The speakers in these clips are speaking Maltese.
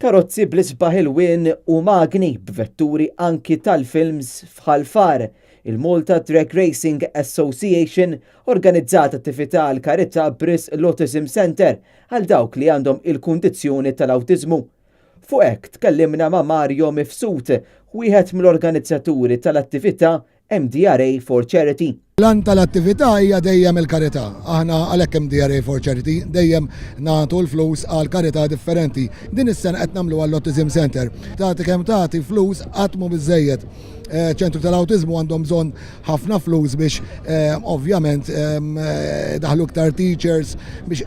Karozzi bl-isbaħ il-win u magni b'vetturi anki tal-films f'ħalfar. Il-Malta Drag Racing Association organizzat attività għal karità b'Ris l-Autism Center għal dawk li għandhom il-kundizzjoni tal-awtiżmu. Fuq hekk tkellimna ma' Mario Mifsut, wieħed mill-organizzaturi tal-attività MDRA for Charity. L-an tal-attività hija dejjem il-karità. Aħna għalhekk MDRA for Charity dejjem nagħtu l-flus għal karità differenti. Din is-sena qed nagħmlu għall-Autism Center. Tagħti kemm tagħti flus qatt mhu biżejjed. ċentru tal-awtiżmu għandhom bżonn ħafna flus biex ovvjament daħlu iktar teachers biex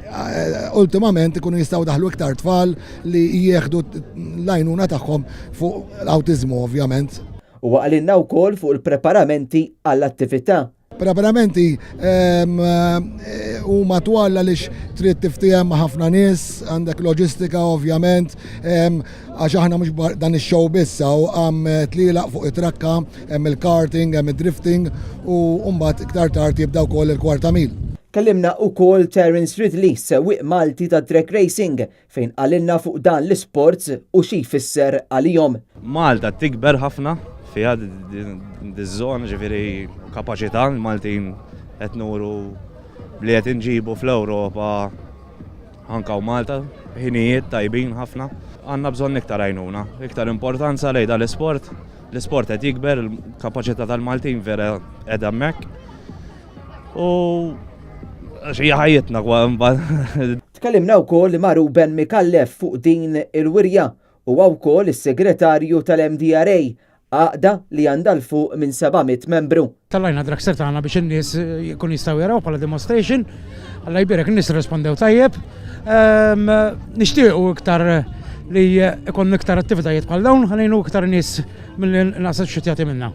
ultimament ikunu jistgħu daħlu iktar tfal li jieħdu l-għajnuna tagħhom fuq l-awtiżmu ovvjament. U għalinna wkoll fuq il-preparamenti għall-attività. Preparamenti huma twal għaliex trid tiftijem ma' ħafna nies, għandek loġistika ovvjament, għax aħna mhux dan ix-show biss hemm tlielaq fuq it-trakka, hemm il-karting, hemm id-drifting u mbagħad iktar tard jibda wkoll il-kwarta mil. Kellimna wkoll Terence Ridley, sewwieq Malti ta' drag racing, fejn qalilna fuq dan l-isports u xi jfisser għalihom. Malta tikber ħafna fiha diż-żona ġifieri kapaċità Maltin qed nuru li qed inġibu fl-Ewropa anke Malta ħinijiet tajbin ħafna. Għandna bżonn iktar għajnuna, iktar importanza lejn l-isport. L-isport qed jikber, il-kapaċità tal-Maltin vera qiegħda hemmhekk. U xi ħajjitna Tkellimna wkoll ma' Ruben Mikallef fuq din il-wirja u wkoll is-segretarju tal-MDRA għaqda li għandha l-fuq minn 700 membru. Tallajna dragster tagħna biex in-nies jkun jistgħu jaraw bħala demonstration, Alla jbierek in-nies rispondew tajjeb. Nixtiequ iktar li ikun iktar attivitajiet bħal dawn ħalejnu iktar nies mill-assoċjati minnha.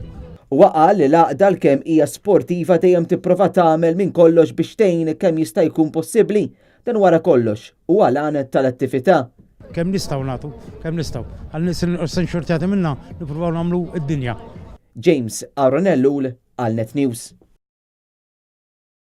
Qal li l-għaqda l-kemm hija sportiva dejjem tipprova tagħmel minn kollox biex tgħin kemm jista' jkun possibbli dan wara kollox u għal tal-attività. Kemm nistgħu nagħtu, kemm nistgħu. Għal-nies il-xortjati minnha nippruvaw nagħmlu d-dinja. James Aronellu għal Net News.